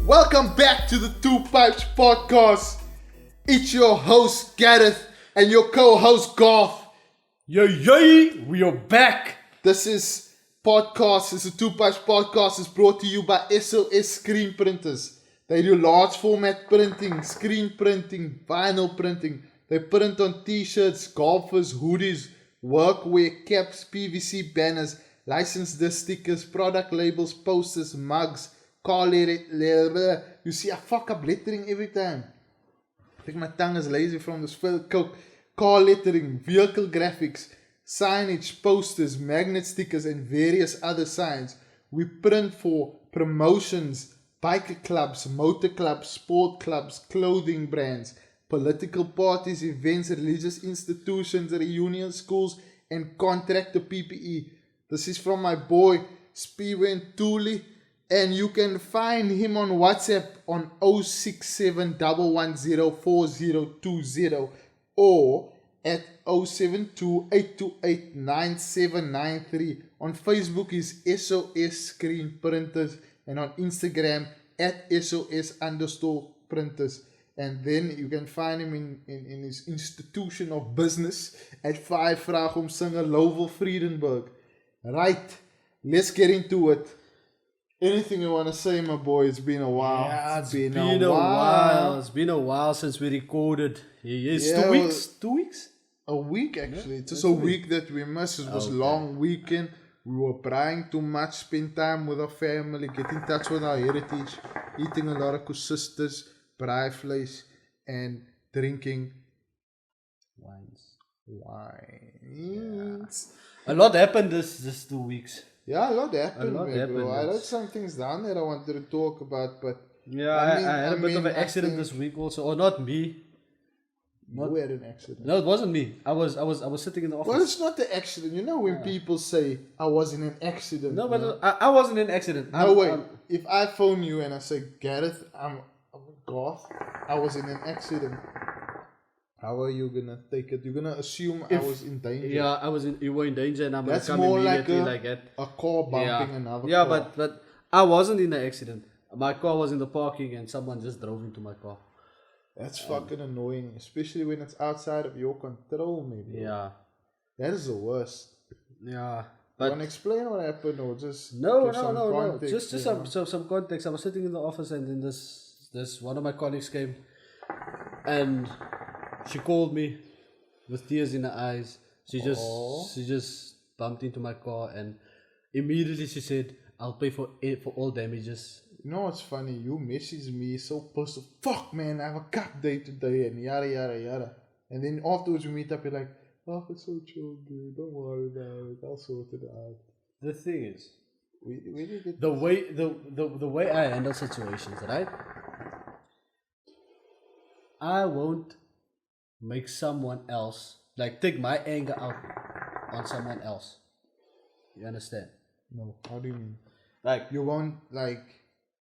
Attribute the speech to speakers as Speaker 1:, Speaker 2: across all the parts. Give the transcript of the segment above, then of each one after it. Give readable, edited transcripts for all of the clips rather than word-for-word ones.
Speaker 1: Welcome back to the Two Pipes Podcast. It's your host Gareth and your co-host Garth.
Speaker 2: Yay! We are back.
Speaker 1: This is the Two Pipes Podcast is brought to you by SOS Screen Printers. They do large format printing, screen printing, vinyl printing. They print on t-shirts, golfers, hoodies, workwear, caps, PVC banners, licensed disc stickers, product labels, posters, mugs, car lettering. You see, I fuck up lettering every time. I think my tongue is lazy from this filled coke. Car lettering, vehicle graphics, signage, posters, magnet stickers, and various other signs. We print for promotions, biker clubs, motor clubs, sport clubs, clothing brands, political parties, events, religious institutions, reunion schools, and contractor PPE. This is from my boy Spiwen Tuli, and you can find him on WhatsApp on 067-110-4020 or at 072-828-9793. On Facebook is SOS Screen Printers, and on Instagram at SOS_printers. And then you can find him in his institution of business at 5 Vragom Singer, Lowville, Friedenberg. Right, let's get into it. Anything you want to say, my boy? It's been a while.
Speaker 2: Yeah, it's been a while. It's been a while since we recorded. Yes,
Speaker 1: Yeah,
Speaker 2: 2 weeks. 2 weeks?
Speaker 1: A week, actually.
Speaker 2: Yeah,
Speaker 1: Just a week that we missed. It was
Speaker 2: Okay.
Speaker 1: long weekend. We were praying too much, spend time with our family, get in touch with our heritage, eating a lot of kusistas, braai vlees, and drinking
Speaker 2: Wines.
Speaker 1: wines.
Speaker 2: A lot happened this 2 weeks.
Speaker 1: Yeah, a lot happened,
Speaker 2: A lot
Speaker 1: man, bro.
Speaker 2: happened.
Speaker 1: I wrote some things down that I wanted to talk about, but
Speaker 2: Yeah,
Speaker 1: I
Speaker 2: I,
Speaker 1: mean-
Speaker 2: had a
Speaker 1: I
Speaker 2: bit of
Speaker 1: mean,
Speaker 2: an
Speaker 1: I
Speaker 2: accident
Speaker 1: think-
Speaker 2: this week also. Or not me.
Speaker 1: you had an accident.
Speaker 2: No, it wasn't me. I was sitting in the office.
Speaker 1: Well, it's not the accident. You know when people say, I was in an accident.
Speaker 2: No,
Speaker 1: you
Speaker 2: but
Speaker 1: know?
Speaker 2: I wasn't in an accident.
Speaker 1: No, wait. If I phone you and I say, Gareth, I'm Garth, I was in an accident. How are you gonna take it? You're gonna assume I was in danger.
Speaker 2: Yeah, you were in danger, and I'm
Speaker 1: That's
Speaker 2: gonna come
Speaker 1: more like
Speaker 2: immediately like that.
Speaker 1: a car bumping another
Speaker 2: Yeah,
Speaker 1: car.
Speaker 2: but I wasn't in the accident. My car was in the parking, and someone just drove into my car.
Speaker 1: That's fucking annoying, especially when it's outside of your control, maybe.
Speaker 2: Yeah,
Speaker 1: That is the worst.
Speaker 2: yeah.
Speaker 1: You
Speaker 2: But
Speaker 1: wanna explain what happened or just
Speaker 2: no.
Speaker 1: give some context,
Speaker 2: Just
Speaker 1: you know?
Speaker 2: some context. I was sitting in the office, and then this one of my colleagues came, and she called me with tears in her eyes. She just bumped into my car, and immediately she said, "I'll pay for all damages."
Speaker 1: You know what's funny? You message me so pissed off. Fuck, man, I have a cut day today and yada yada yada. And then afterwards we meet up. You're like, "Oh, it's so chill, dude. Don't worry about it. I'll sort it out."
Speaker 2: The thing is,
Speaker 1: We did get
Speaker 2: the way I handle situations, right? I won't make someone else take my anger out on someone else. You understand?
Speaker 1: no. How do you mean?
Speaker 2: Like
Speaker 1: You won't like.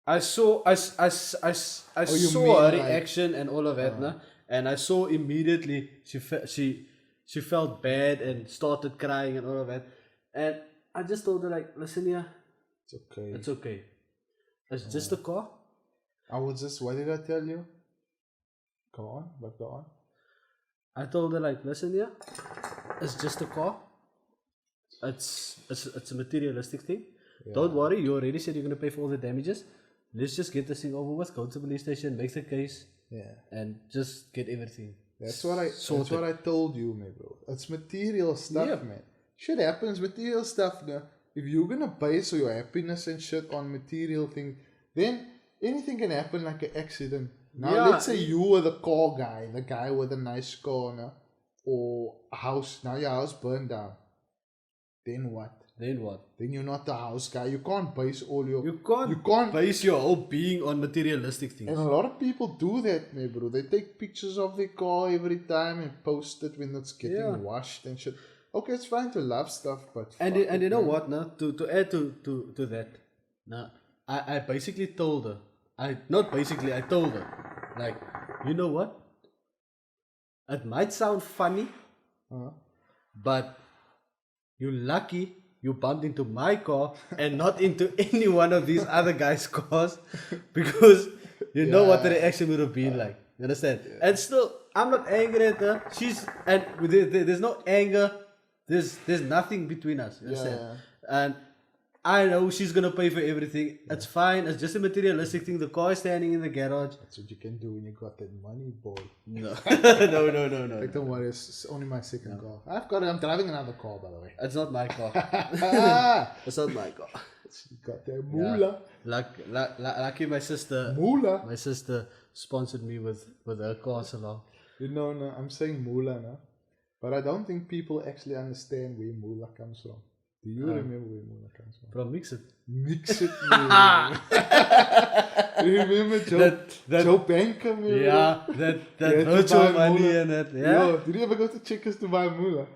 Speaker 2: I saw
Speaker 1: you
Speaker 2: saw
Speaker 1: mean
Speaker 2: her
Speaker 1: like-
Speaker 2: reaction and all of that, nah? And I saw immediately she felt bad and started crying and all of that, and I just told her listen here,
Speaker 1: It's okay.
Speaker 2: it's okay, it's just a car.
Speaker 1: I was just. What did I tell you? Go on, but go on.
Speaker 2: I told her listen here, it's just a car. It's a materialistic thing.
Speaker 1: Yeah.
Speaker 2: Don't worry, you already said you're gonna pay for all the damages. Let's just get this thing over with. Go to the police station, make the case,
Speaker 1: Yeah.
Speaker 2: and just get everything.
Speaker 1: That's what I told you, man, bro. It's material stuff,
Speaker 2: Yeah.
Speaker 1: man. Shit happens, material stuff, no? If you're gonna base your happiness and shit on material things, then anything can happen like an accident. Now,
Speaker 2: Yeah.
Speaker 1: let's say you were the car guy, the guy with a nice car, no? Or a house. Now your house burned down. Then what?
Speaker 2: Then what?
Speaker 1: Then you're not the house guy. You can't base all your...
Speaker 2: You can't base your whole being on materialistic things.
Speaker 1: And a lot of people do that, man, bro. They take pictures of their car every time and post it when it's getting washed and shit. Okay, it's fine to love stuff, but
Speaker 2: And
Speaker 1: fuck
Speaker 2: and
Speaker 1: it,
Speaker 2: you know
Speaker 1: man.
Speaker 2: what? Now to add to that, now I basically told her. I told her, you know what? It might sound funny,
Speaker 1: Huh?
Speaker 2: but you're lucky you bumped into my car and not into any one of these other guys' cars, because you know what the reaction would have been like. You understand? And still, I'm not angry at her. There's no anger. There's nothing between us. You understand? And I know she's gonna pay for everything. It's fine. It's just a materialistic thing. The car is standing in the garage.
Speaker 1: That's what you can do when you got that money, boy.
Speaker 2: No, no.
Speaker 1: Like, don't worry, it's only my second car. I'm driving another car, by the way.
Speaker 2: It's not my car. It's not my car.
Speaker 1: You got that moolah.
Speaker 2: Lucky my sister.
Speaker 1: Moolah.
Speaker 2: My sister sponsored me with her car salon.
Speaker 1: You know, no, I'm saying moolah now. But I don't think people actually understand where moolah comes from. Do you remember where moolah comes from?
Speaker 2: From mxit.
Speaker 1: mxit, man. Do you remember Joe Banker? Man?
Speaker 2: Yeah, that virtual money and that. Yeah.
Speaker 1: Yo, did you ever go to Checkers to buy moolah?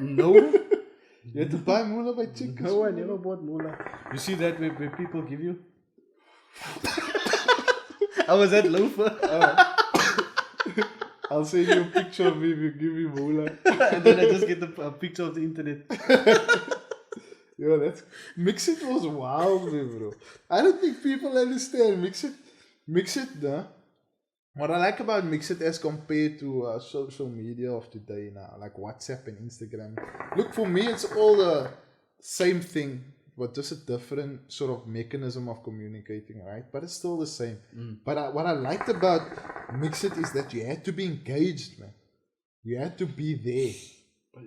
Speaker 2: No.
Speaker 1: You had to buy moolah by Checkers?
Speaker 2: No, I never bought moolah. You see that where people give you? I was at loafer.
Speaker 1: I'll send you a picture of me if you give me moolah.
Speaker 2: And then I just get a picture of the internet.
Speaker 1: Yo, mxit was wild, man, bro. I don't think people understand mxit, nah? What I like about mxit as compared to social media of today now, like WhatsApp and Instagram. Look, for me, it's all the same thing, but just a different sort of mechanism of communicating, right? But it's still the same. But what I liked about mxit is that you had to be engaged, man. You had to be there.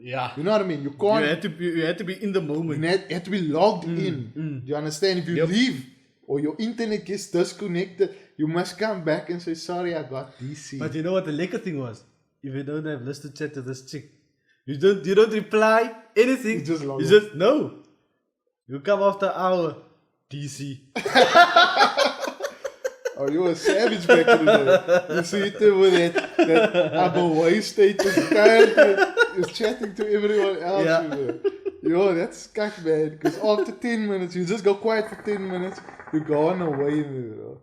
Speaker 2: Yeah.
Speaker 1: You know what I mean? You can't.
Speaker 2: You had to be in the moment.
Speaker 1: You had to be logged in. Do you understand? If you leave or your internet gets disconnected, you must come back and say, sorry, I got DC.
Speaker 2: But you know what the lekker thing was? If you don't have list to chat to this chick, you don't reply anything.
Speaker 1: You just log
Speaker 2: You just no. You come after hour, DC.
Speaker 1: Oh, you were a savage back in the day. You see it with that Abawai status guy is chatting to everyone else.
Speaker 2: Yeah.
Speaker 1: Yo, that's skak, man. Because after 10 minutes, you just go quiet for 10 minutes, you go on away, man.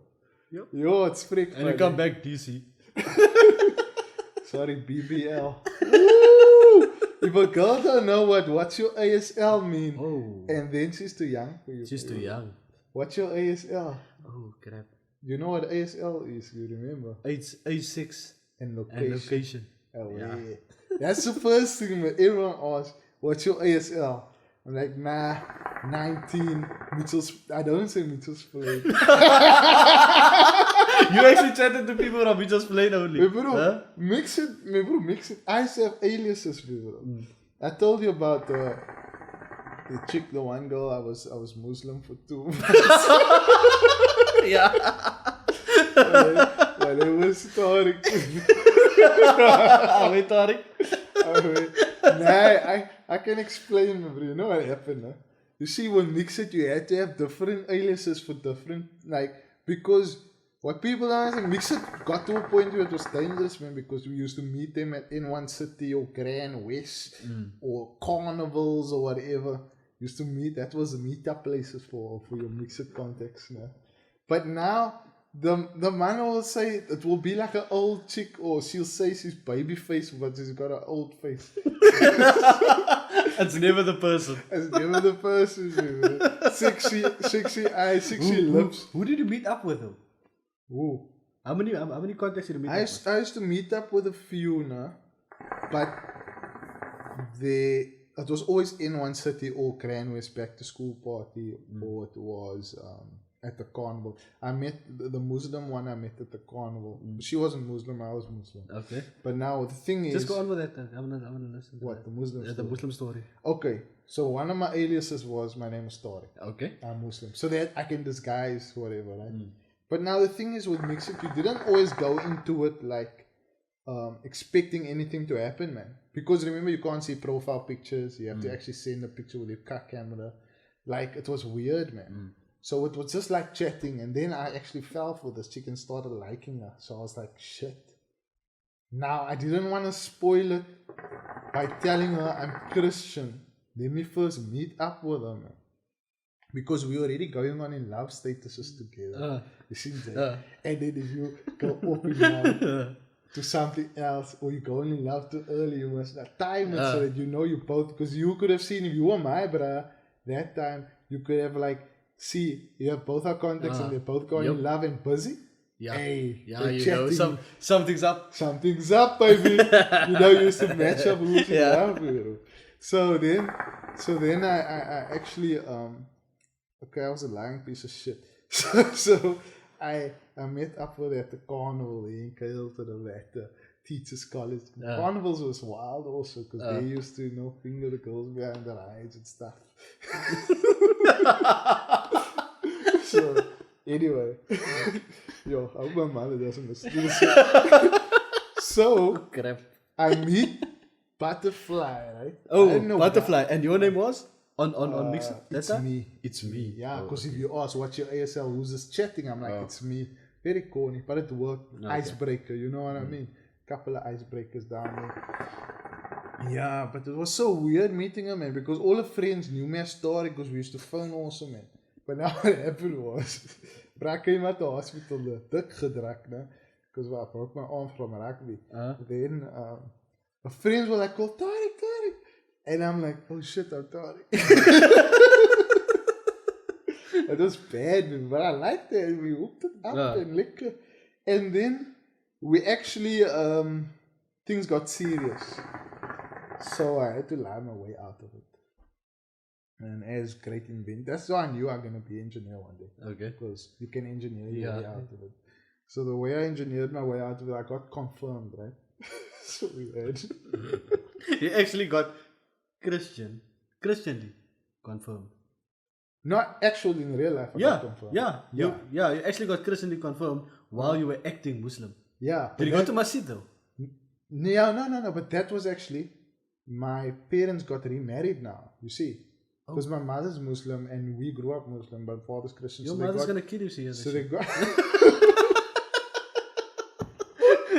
Speaker 2: Yep.
Speaker 1: Yo, it's freak.
Speaker 2: And you come back DC.
Speaker 1: Sorry, BBL. Woo! If a girl don't know what's your ASL mean, and then she's too young for you.
Speaker 2: She's too young.
Speaker 1: What's your ASL?
Speaker 2: Oh, crap.
Speaker 1: You know what ASL is, you remember?
Speaker 2: Age 6
Speaker 1: and
Speaker 2: and location.
Speaker 1: Oh,
Speaker 2: Yeah.
Speaker 1: yeah. That's the first thing that everyone asks, what's your ASL? I'm like, nah, 19, I don't say Mitchell's Plain.
Speaker 2: You actually chatted to people from Mitchell's Plain only.
Speaker 1: Hey, bro, mix it. I used to have aliases, bro. I told you about the chick, the one girl, I was Muslim for 2 months.
Speaker 2: Yeah.
Speaker 1: Well, it was starting.
Speaker 2: Wait, Tariq.
Speaker 1: Nah, I can explain, bro. You know what happened, huh? You see, when mxit, you had to have different aliases for different, because what people don't understand, mxit got to a point where it was dangerous, man, because we used to meet them in one city or Grand West or carnivals or whatever. Used to meet, that was the meetup places for your mxit contacts, nah? But now, the man will say it will be like an old chick, or she'll say she's baby face, but she's got an old face.
Speaker 2: It's never the person.
Speaker 1: It's never the person. Sexy eyes, sexy lips.
Speaker 2: Who did you meet up with though?
Speaker 1: Who?
Speaker 2: How many contacts did you meet up with?
Speaker 1: I used to meet up with a few, nah, but it was always in one city or Grand West back to school party, or it was at the carnival. I met the Muslim one. I met at the carnival. She wasn't Muslim. I was Muslim.
Speaker 2: Okay.
Speaker 1: But now the thing is,
Speaker 2: just go on with that. I wanna listen. To
Speaker 1: what
Speaker 2: that.
Speaker 1: the Muslim?
Speaker 2: The Muslim story.
Speaker 1: Okay. So one of my aliases was my name is Tariq.
Speaker 2: Okay.
Speaker 1: I'm Muslim, so that I can disguise whatever, right? But now the thing is with mxit, you didn't always go into it like expecting anything to happen, man. Because remember, you can't see profile pictures. You have to actually send a picture with your camera. Like, it was weird, man. So it was just like chatting, and then I actually fell for this chick and started liking her. So I was like, shit. Now, I didn't want to spoil it by telling her I'm Christian. Let me first meet up with her, man. Because we were already going on in love statuses together. You see that? And then if you go up in love to something else, or you go in love too early, you must not time it so that you know you both. Because you could have seen, if you were my brother, that time you could have like, see, you have both our contacts and they're both going in love and busy.
Speaker 2: Yeah.
Speaker 1: Hey,
Speaker 2: Yeah,
Speaker 1: they're
Speaker 2: you know,
Speaker 1: chatting.
Speaker 2: something's up.
Speaker 1: Something's up, baby. You know, you used to match up who's in love. So then I actually, okay, I was a lying piece of shit. So I met up with her at the carnival in Kailton at the teachers college. Carnivals was wild also because they used to, finger the girls behind their eyes and stuff. So anyway, yo, I hope my mother doesn't listen to this. So
Speaker 2: Crap.
Speaker 1: I meet Butterfly, right?
Speaker 2: Oh, Butterfly. And your name was? On mxit?
Speaker 1: It's me.
Speaker 2: It's me.
Speaker 1: Yeah, because if you ask what's your ASL, who's this chatting, I'm like, it's me. Very corny, but it worked. Okay. Icebreaker, you know what I mean? Couple of icebreakers down there. Yeah, but it was so weird meeting her, man, because all her friends knew my story because we used to phone also, man. But now what happened was, I came at the hospital, dik gedrak, because I broke my arm from rugby. Then my friends were like, oh, Tariq. And I'm like, oh shit, I'm Tariq. It was bad, man, but I liked it. We hooked it up and liquor. And then we actually, things got serious. So I had to lie my way out of it. And as great invent, that's why I knew I was going to be an engineer one day. Okay. Because you can engineer your way out of it. So the way I engineered my way out of it, I got confirmed, right? So we had.
Speaker 2: You actually got Christianly confirmed.
Speaker 1: Not actually in real life. I got confirmed.
Speaker 2: You actually got Christianly confirmed while you were acting Muslim.
Speaker 1: Yeah.
Speaker 2: Did you go to Masjid though?
Speaker 1: No. But that was actually, my parents got remarried now, you see. Because my mother's Muslim and we grew up Muslim, but father's Christian.
Speaker 2: Your mother's going to kill you,
Speaker 1: so they got.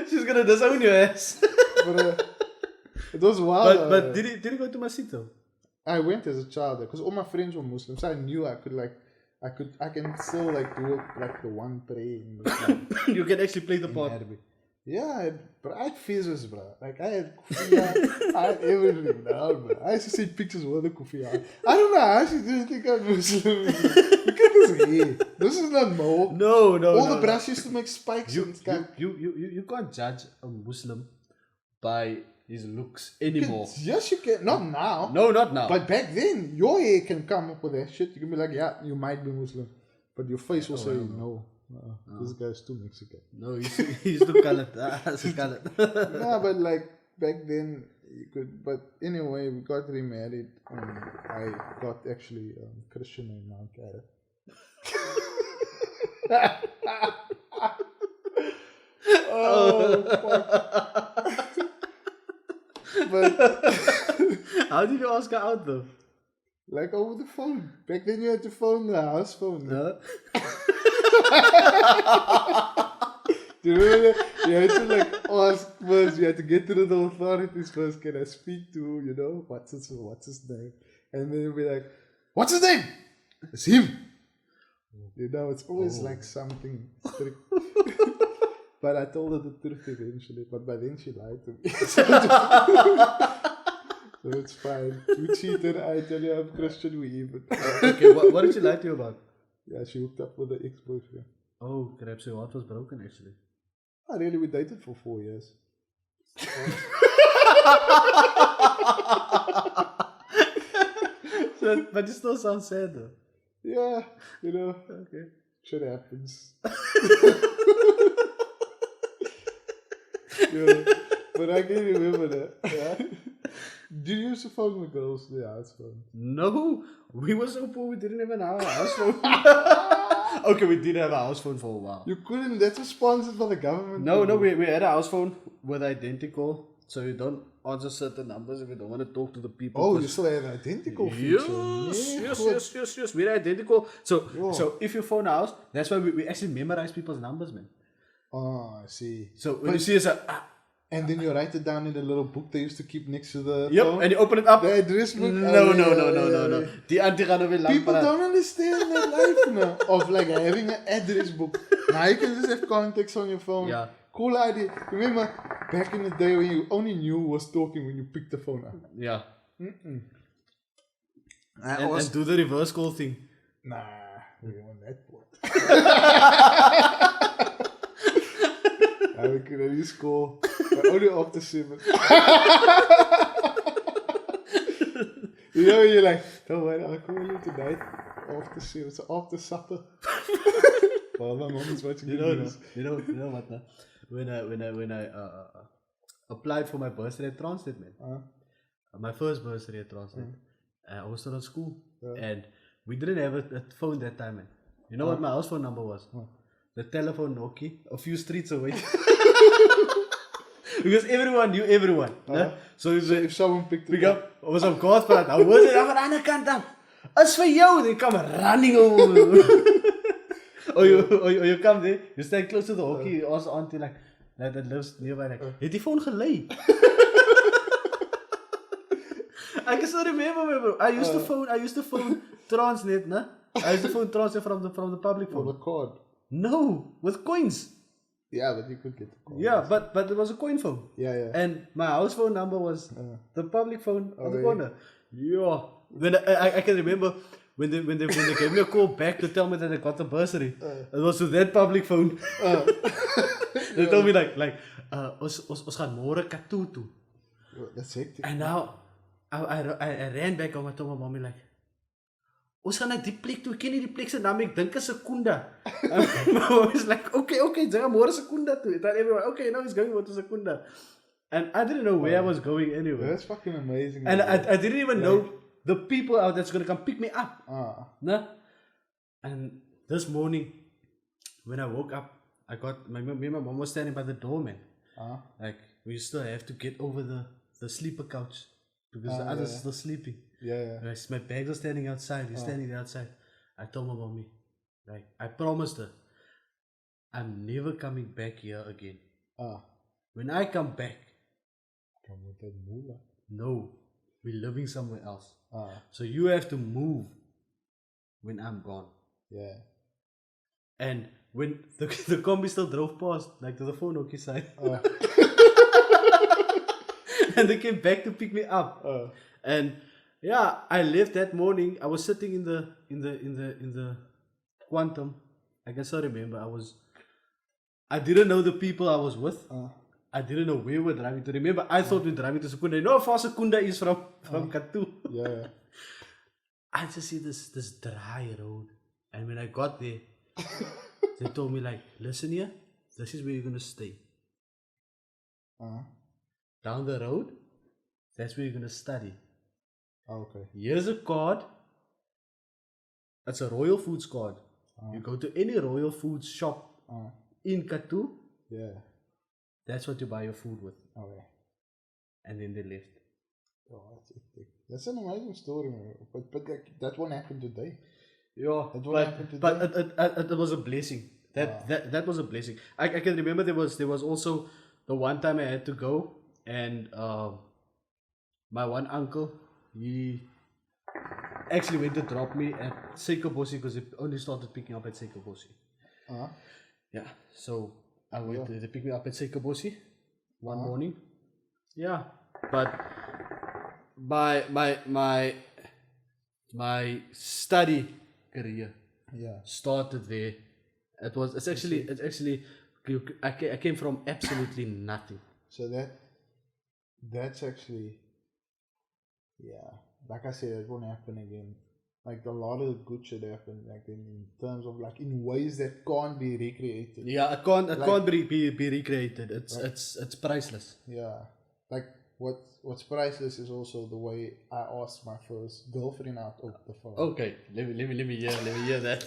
Speaker 2: She's going to disown your ass.
Speaker 1: But, it was wild.
Speaker 2: But did you go to Masjid though?
Speaker 1: I went as a child because all my friends were Muslims. So I knew I could I can still do like the one prayer in Muslim.
Speaker 2: You can actually play the part.
Speaker 1: Arabic. Yeah, but I had phases, bro. Like I had kufiya, I had everything now, bro. I used to see pictures with the kufiya. I don't know, I actually didn't think I'm Muslim. Look at this hair. This is not Mo.
Speaker 2: No.
Speaker 1: All the brass used to make spikes.
Speaker 2: You can't judge a Muslim by his looks anymore.
Speaker 1: Yes, you can. Not now.
Speaker 2: No, not now.
Speaker 1: But back then, your hair can come up with that shit. You can be like, yeah, you might be Muslim. But your face will say, no. This guy's too Mexican.
Speaker 2: No, he's too colored.
Speaker 1: Nah, but like back then you could. But anyway, we got remarried. I got actually Christian name now, Gareth. Oh fuck! But
Speaker 2: how did you ask her out though?
Speaker 1: Like over the phone. Back then you had to phone the house phone. Do you remember that? You had to ask first, you had to get to the authorities first, can I speak to, what's his name? And then you'll be like, what's his name? It's him. It's always something strict. But I told her the truth eventually, but by then she lied to me. So it's fine. You cheated, I tell you I'm Christian, we even.
Speaker 2: Okay, what did she lie to you about?
Speaker 1: Yeah, she hooked up with the ex-boyfriend.
Speaker 2: Oh, crap, so your heart was broken actually.
Speaker 1: Not really, we dated for 4 years.
Speaker 2: But it still sounds sad though.
Speaker 1: Yeah,
Speaker 2: Okay.
Speaker 1: Shit happens. Yeah, but I can remember that. Yeah. Did you used to phone the girls to the house phone?
Speaker 2: No, we were so poor we didn't even have a house phone. Okay, we did have a house phone for a while.
Speaker 1: You couldn't, that was sponsored by the government.
Speaker 2: No, we had a house phone with identical, so you don't answer certain numbers if you don't want to talk to the people.
Speaker 1: Oh, you still had identical feature.
Speaker 2: Yes, we're identical. So if you phone a house, that's why we actually memorize people's numbers, man.
Speaker 1: Oh, I see.
Speaker 2: So when you see us,
Speaker 1: and then you write it down in a little book they used to keep next to the phone.
Speaker 2: And you open it up.
Speaker 1: The address book.
Speaker 2: No. Die auntie gaan weer lang
Speaker 1: People don't understand that life now of having an address book. Now you can just have contacts on your phone.
Speaker 2: Yeah.
Speaker 1: Cool idea. Remember back in the day when you only knew who was talking when you picked the phone up.
Speaker 2: Yeah. And do the reverse call thing.
Speaker 1: Nah, we don't want that part. We could only score, but only after 7. You know, you're like, don't worry, I'll call you tonight after 7. It's after supper. Well, my mom is watching
Speaker 2: You know what? Nah? When I applied for my bursary at Transnet, man. My first bursary at Transnet. I was still at school, and we didn't have a phone that time, man. You know what my house phone number was? The telephone Nokia, a few streets away. Because everyone knew everyone. So
Speaker 1: if someone picked
Speaker 2: it up, was op Garth praat. How was it? Aan die ander kant af. Is vir jou. They come running over. or you come there, you stand close to the hockey, you ask the auntie like, that lives nearby, like, het die phone gelei? I can still remember, bro. I used to phone Transnet, nah? I used to phone Transnet from the public phone.
Speaker 1: With a card?
Speaker 2: No, with coins.
Speaker 1: Yeah, but you could get the card.
Speaker 2: Yeah, but it was a coin phone.
Speaker 1: Yeah.
Speaker 2: And my house phone number was the public phone on the corner. Yeah. Then I can remember when they gave me a call back to tell me that I got the bursary. It was to that public phone. They told me like ons gaan môre Katoe toe.
Speaker 1: That's hectic.
Speaker 2: And now I ran back home. I told my mommy like, ons gaan na die plek toe. Ek ken nie die plek se naam, ek dink 'n Sekunda. My mom was like, okay, jy gaan môre Sekunda toe. Tell everyone, okay, now he's going to Sekunda. And I didn't know where I was going anyway.
Speaker 1: That's fucking amazing.
Speaker 2: And I didn't even know the people out that's gonna come pick me up. Nah? And this morning, when I woke up, I got me and my mom was standing by the door, man. Like, we still have to get over the sleeper couch because the others are still sleeping.
Speaker 1: Yeah.
Speaker 2: My bags are standing outside. He's standing there outside. I told my mommy, like, I promised her, I'm never coming back here again. When I come back,
Speaker 1: come with that moolah.
Speaker 2: No, we're living somewhere else. So you have to move when I'm gone.
Speaker 1: Yeah.
Speaker 2: And when the combi still drove past, like to the phone hockey side. And they came back to pick me up. And yeah, I left that morning. I was sitting in the Quantum. I can still remember. I didn't know the people I was with. I didn't know where we were driving to. Remember, I thought we were driving to Sekunda. You know how far Sekunda is from Katoe?
Speaker 1: Yeah.
Speaker 2: I just see this dry road. And when I got there, they told me like, listen here, this is where you're going to stay. Down the road, that's where you're going to study.
Speaker 1: Okay.
Speaker 2: Here's a card. That's a Royal Foods card. You go to any Royal Foods shop in Katoe.
Speaker 1: Yeah.
Speaker 2: That's what you buy your food with.
Speaker 1: Okay.
Speaker 2: And then they left.
Speaker 1: Oh, that's an amazing story, man. But that won't happen today.
Speaker 2: Yeah,
Speaker 1: that won't happen today.
Speaker 2: But it was a blessing. That was a blessing. I can remember there was also the one time I had to go, and my one uncle, he actually went to drop me at Seikobosi because he only started picking up at Seikobosi. Yeah, so I went to pick me up at Seikobosi one morning. Yeah, but my study career started there. It's actually I came from absolutely nothing.
Speaker 1: So that's actually, like I said, it won't happen again. Like a lot of the good shit happened, like in terms of like in ways that can't be recreated.
Speaker 2: Yeah, it can't be recreated. It's priceless.
Speaker 1: Yeah, like what's priceless is also the way I asked my first girlfriend out over the phone.
Speaker 2: Okay, let me hear that.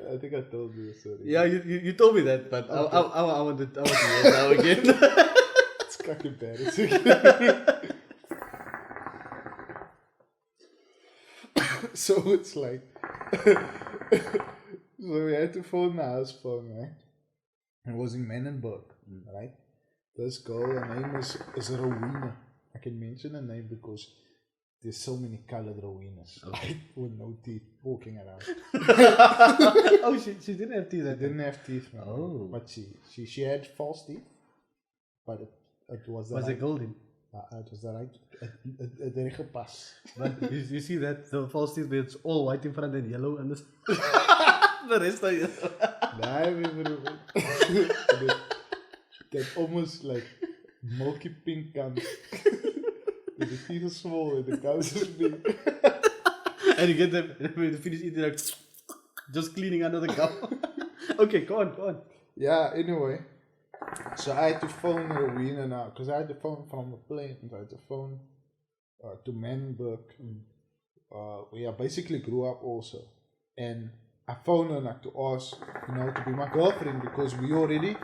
Speaker 1: I think I told you the story.
Speaker 2: Yeah, you told me that, but okay. I want to hear it now again.
Speaker 1: It's kind of embarrassing. So it's like, so we had to phone the house phone, right? It was in Menenberg, right? This girl, her name is Rowena. I can mention her name because there's so many colored Rowenas, right? With no teeth walking around.
Speaker 2: Oh, she didn't have teeth.
Speaker 1: She didn't have teeth, man.
Speaker 2: Oh.
Speaker 1: But she had false teeth. But it was
Speaker 2: it golden?
Speaker 1: Het was de right, het regenpas.
Speaker 2: But you see that the false teeth where it's all white in front and yellow and the rest are yellow.
Speaker 1: Nee, bro. That almost like milky pink kant. With the teeth are small and the cows are big.
Speaker 2: And you get them when you finish eating like just cleaning under the cup. Okay, go on.
Speaker 1: Yeah, anyway. So I had to phone Rowena now, because I had the phone from the plane. So I had to phone to Manburg, where I basically grew up also. And I phoned her like to ask, to be my girlfriend, because we already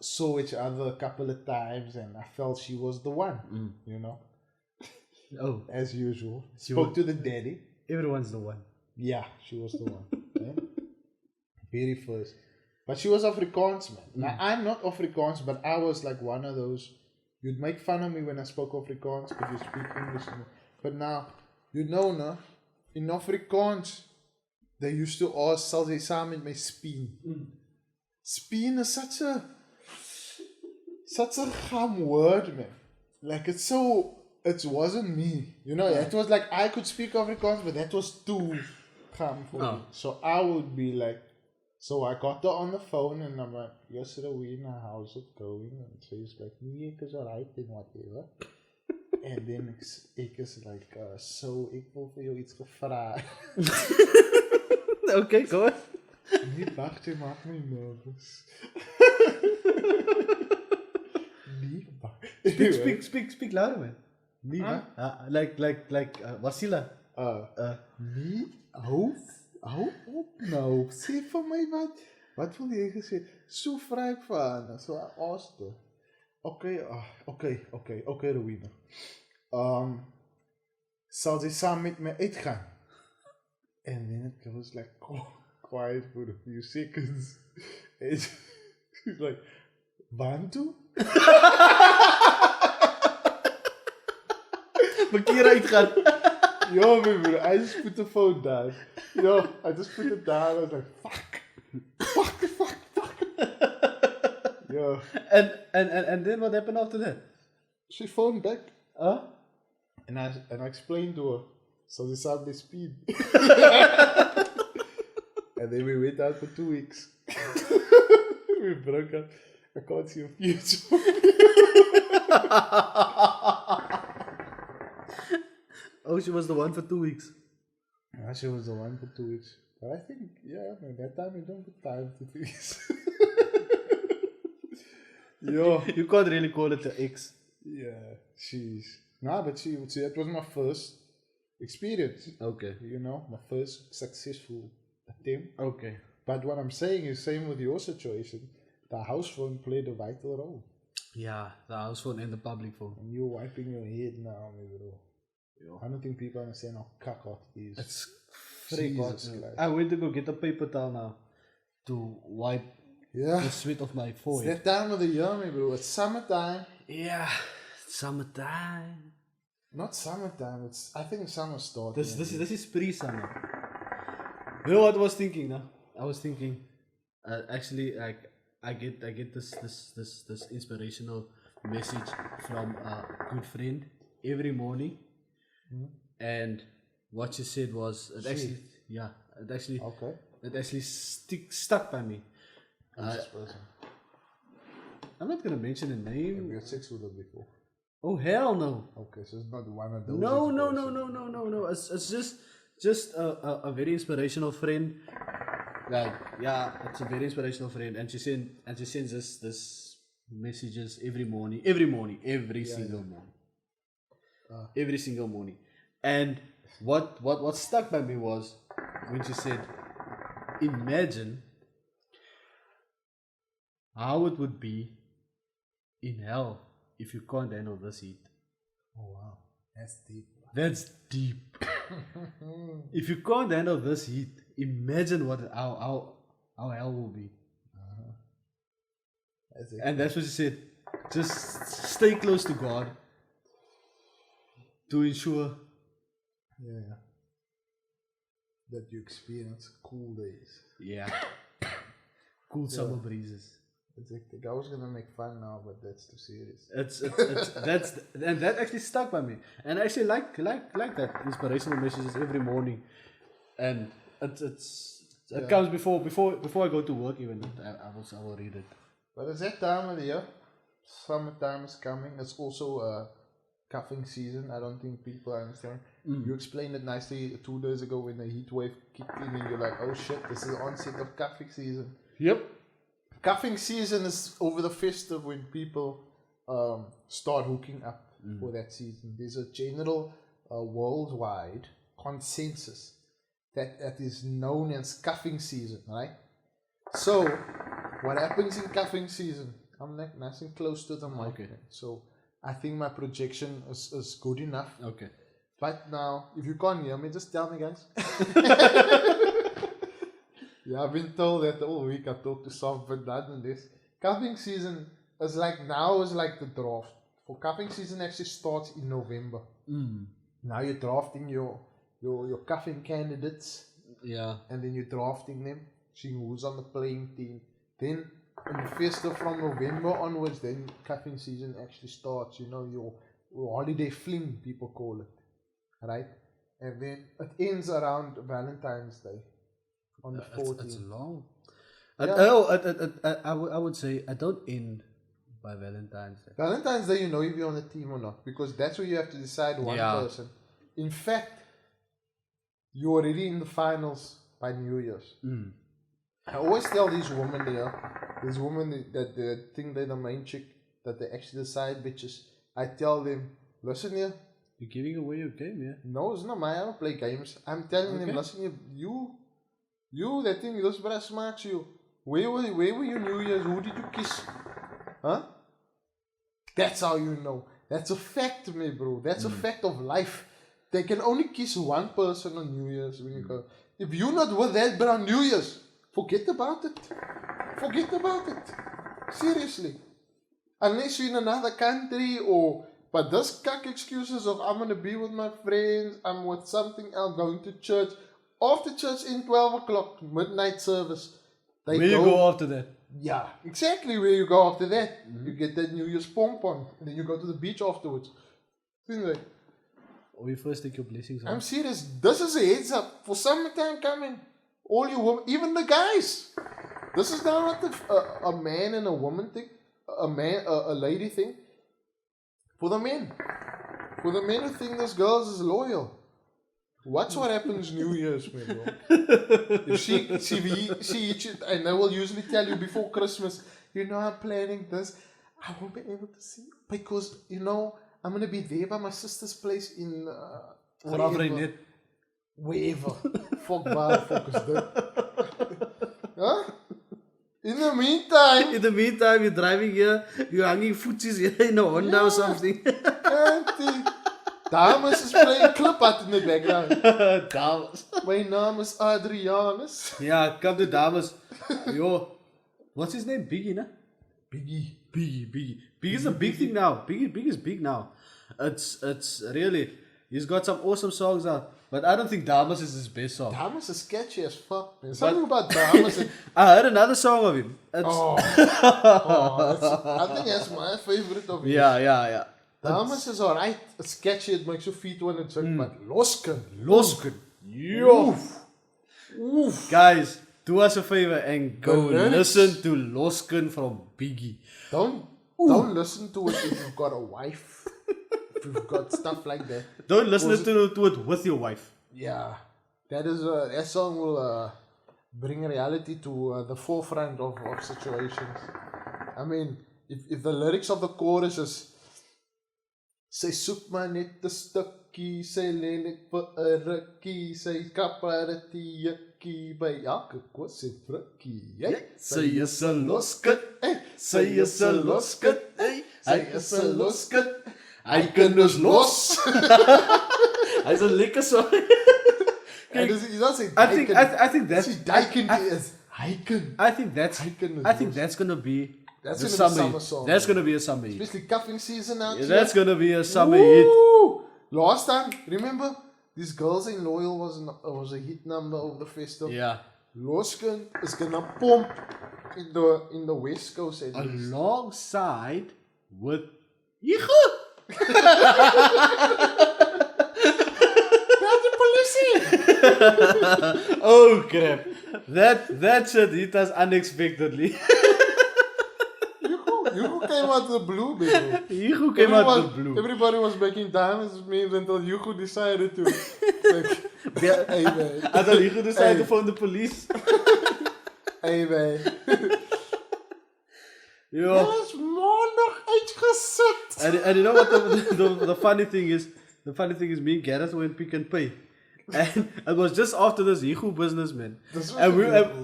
Speaker 1: saw each other a couple of times, and I felt she was the one,
Speaker 2: Oh,
Speaker 1: as usual. Spoke to the daddy.
Speaker 2: Everyone's the one.
Speaker 1: Yeah, she was the one. Very first. But she was Afrikaans, man. Now, I'm not Afrikaans, but I was like one of those. You'd make fun of me when I spoke Afrikaans because you speak English. But now, no? In Afrikaans, they used to ask, sal jy saam met my spien? Spien is such a gum word, man. Like, it wasn't me. It was like, I could speak Afrikaans, but that was too gum for me. So I would be like, so I got her on the phone and I'm like, yes, Rowena, how's it going? And she's like, nee, ek is alright and whatever. And then ek is like, so ek wil vir jou iets gevra.
Speaker 2: Okay, go on.
Speaker 1: Nee, wacht, jy maak my nervous. Nee, wacht.
Speaker 2: Speak louder, man. Nee, like Wasila.
Speaker 1: Nee, hou op nou. Sê vir my wat wil jy gesê? So vra ek vir haar, so I asked her. Okay, Rowena. Sal jy saam met my uitgaan? And then it goes like quiet for a few seconds. And she's like, Bantu?
Speaker 2: Verkeer uitgaan.
Speaker 1: Yo, my bro, I just put the phone down. I just put it down. I was like, fuck. Yo.
Speaker 2: And then what happened after that?
Speaker 1: She phoned back.
Speaker 2: Huh?
Speaker 1: And I explained to her. So they saw me speed. And then we went out for 2 weeks. We broke up. I can't see a future.
Speaker 2: Oh, she was the one for 2 weeks.
Speaker 1: Yeah, she was the one for 2 weeks. But I think, man, that time we don't get time for things. Yo.
Speaker 2: You can't really call it the ex.
Speaker 1: Yeah, but that was my first experience.
Speaker 2: Okay.
Speaker 1: My first successful attempt.
Speaker 2: Okay.
Speaker 1: But what I'm saying is, same with your situation, the house phone played a vital role.
Speaker 2: Yeah, the house phone and the public phone.
Speaker 1: And you're wiping your head now, bro. I don't think people understand how cock it is.
Speaker 2: It's freaking. I went to go get a paper towel now to wipe the sweat off my forehead.
Speaker 1: It's that time of the year, bro. It's summertime.
Speaker 2: Yeah, it's summertime.
Speaker 1: Not summertime. I think summer started.
Speaker 2: This is pre-summer. You know what I was thinking now? I was thinking, actually, like I get this inspirational message from a good friend every morning. And what she said was it actually stuck by me. I'm not gonna mention a name.
Speaker 1: Have you had sex with her before?
Speaker 2: Oh hell no.
Speaker 1: Okay, so it's not one of those.
Speaker 2: No. It's just a very inspirational friend. Like it's a very inspirational friend, and she sends us this messages every single morning. And what stuck by me was when she said, imagine how it would be in hell if you can't handle this heat.
Speaker 1: Oh wow, that's deep.
Speaker 2: That's deep. If you can't handle this heat, imagine how hell will be. And that's what she said. Just stay close to God to ensure
Speaker 1: that you experience cool days.
Speaker 2: Yeah. Cool summer breezes.
Speaker 1: I was gonna make fun now, but that's too serious.
Speaker 2: And that actually stuck by me. And I actually like that inspirational messages every morning. And it comes before I go to work even. I will read it.
Speaker 1: But it's that time of the year. Summertime is coming. It's also cuffing season. I don't think people understand. You explained it nicely 2 days ago when the heat wave kicked in and you're like, oh shit, this is the onset of cuffing season.
Speaker 2: Yep.
Speaker 1: Cuffing season is over the festive when people start hooking up for that season. There's a general worldwide consensus that is known as cuffing season, right? So, what happens in cuffing season? I'm like nice and close to the mic.
Speaker 2: Okay.
Speaker 1: So, I think my projection is good enough.
Speaker 2: Okay.
Speaker 1: But now, if you can't hear me, just tell me, guys. Yeah, I've been told that all week I talk to soft, but that and this. Cuffing season is like the draft. For cuffing season actually starts in November. Now you're drafting your cuffing candidates.
Speaker 2: Yeah.
Speaker 1: And then you're drafting them, seeing who's on the playing team. Then in the festive from November onwards, then cuffing season actually starts. You know, your holiday fling, people call it. Right? And then it ends around Valentine's Day. On the 14th.
Speaker 2: It's long.
Speaker 1: Yeah.
Speaker 2: I would say I don't end by Valentine's Day.
Speaker 1: Valentine's Day, you know if you're on the team or not, because that's where you have to decide one person. In fact, you're already in the finals by New Year's. I always tell these women that think they're the main chick, that they actually the side bitches. I tell them, listen here.
Speaker 2: You're giving away your game, yeah?
Speaker 1: No, it's not my. I don't play games. I'm telling them, listen, you that thing, those brass marks, you. Where were you New Year's? Who did you kiss? Huh? That's how you know. That's a fact, me, bro. That's a fact of life. They can only kiss one person on New Year's when you go. If you're not with that bro on New Year's, forget about it. Forget about it. Seriously. Unless you're in another country or... But this cuck excuses of I'm going to be with my friends, I'm with something else, going to church. After church in 12 o'clock, midnight service.
Speaker 2: Where you go after that?
Speaker 1: Yeah, exactly where you go after that. You get that New Year's pom-pom. And then you go to the beach afterwards. Anyway.
Speaker 2: Or you first take your blessings out.
Speaker 1: I'm serious. This is a heads up. For summertime coming. All you women, even the guys. This is not a man and a woman thing. A lady thing. For the men. For the men who think this girl is loyal. Watch what happens New Year's, man, bro. If she, and I will usually tell you before Christmas, you know, I'm planning this. I won't be able to see you because, you know, I'm going to be there by my sister's place in wherever. Fuck bar, focus there. Huh? In the meantime,
Speaker 2: you're driving here, you're hanging footsies here in a Honda or something.
Speaker 1: Dames is playing Clipart in the background.
Speaker 2: Dames.
Speaker 1: My name is Adrianus.
Speaker 2: Yeah, come to Dames. Yo, what's his name? Biggie, nah?
Speaker 1: Biggie.
Speaker 2: Biggie is a big thing now. Biggie is big now. It's really, he's got some awesome songs out. But I don't think Damas is his best song.
Speaker 1: Damas is sketchy as fuck, man. Something about Damas.
Speaker 2: I heard another song of him.
Speaker 1: I think that's my favorite of his.
Speaker 2: Yeah.
Speaker 1: Damas is alright. It's sketchy, it makes your feet want to jerk, but Losken.
Speaker 2: Yo. Oof. Guys, do us a favor and go listen to Losken from Biggie.
Speaker 1: Don't listen to it if you've got a wife. If you've got stuff like that.
Speaker 2: Don't listen to it with your wife.
Speaker 1: Yeah. That song will bring reality to the forefront of situations. I mean, if the lyrics of the chorus is sy soek maar net 'n stukkie, sy lelik vir 'n rukkie, sy kapper 'n jukkie by elke kos en frikkie.
Speaker 2: Sy is 'n loskut, sy is 'n loskut, hy is 'n loskut. Hy kan ons los. Hy's 'n lekker song. I think that's gonna be the summer song. That's gonna be a summer hit.
Speaker 1: Especially cuffing season out here.
Speaker 2: That's gonna be a summer hit.
Speaker 1: Last time, remember? This Girls Ain't Loyal was a hit number of the festival.
Speaker 2: Yeah.
Speaker 1: Loskin is gonna pump in the West Coast at least.
Speaker 2: Alongside with Yicho.
Speaker 1: That's the police!
Speaker 2: Oh crap. That shit hit us unexpectedly.
Speaker 1: Hugo came out of the blue, baby.
Speaker 2: Yicho came out of the blue.
Speaker 1: Everybody was making diamonds memes until Hugo decided to. Like, hey man.
Speaker 2: I thought Yicho decided to phone the police.
Speaker 1: Hey man.
Speaker 2: Yo.
Speaker 1: Er is maandag uitgezet.
Speaker 2: And you know what the funny thing is? The funny thing is me and Gareth went Pick and Pay. And it was just after this Yicho business, man. And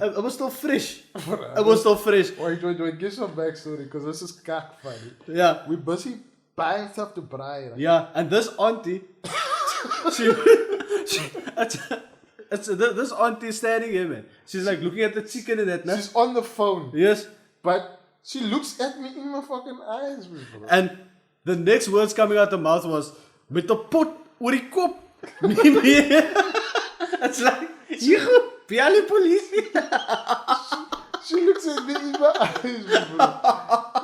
Speaker 2: it was still fresh. It was still fresh.
Speaker 1: Wait, give some backstory, because this is cack funny.
Speaker 2: Yeah.
Speaker 1: We're busy buying stuff to buy. Right?
Speaker 2: Yeah, and this auntie, this auntie is standing here, man. She's like looking at the chicken and that.
Speaker 1: She's on the phone.
Speaker 2: Yes.
Speaker 1: But she looks at me in my fucking eyes, bro.
Speaker 2: And the next words coming out the mouth was, met the pot oor die kop. It's like, Yicho, piali police.
Speaker 1: She looks at me in my eyes, bro.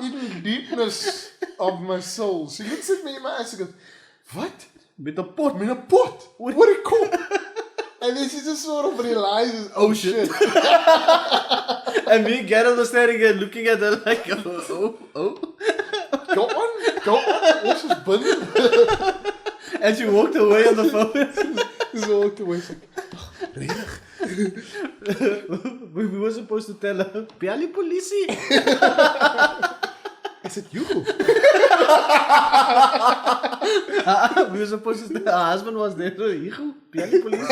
Speaker 1: In the deepness of my soul. She looks at me in my eyes and goes, what?
Speaker 2: Met 'n pot.
Speaker 1: Met 'n pot? What a kop? And then she just sort of realizes, oh shit.
Speaker 2: And me and Gareth was standing here looking at her like, oh.
Speaker 1: Go on. What's this bundle?
Speaker 2: And she walked away on the phone.
Speaker 1: She walked away. She's like,
Speaker 2: we were supposed to tell her, piali police.
Speaker 1: I said, Hugo.
Speaker 2: We were supposed to tell her husband was there. Yicho, piali police.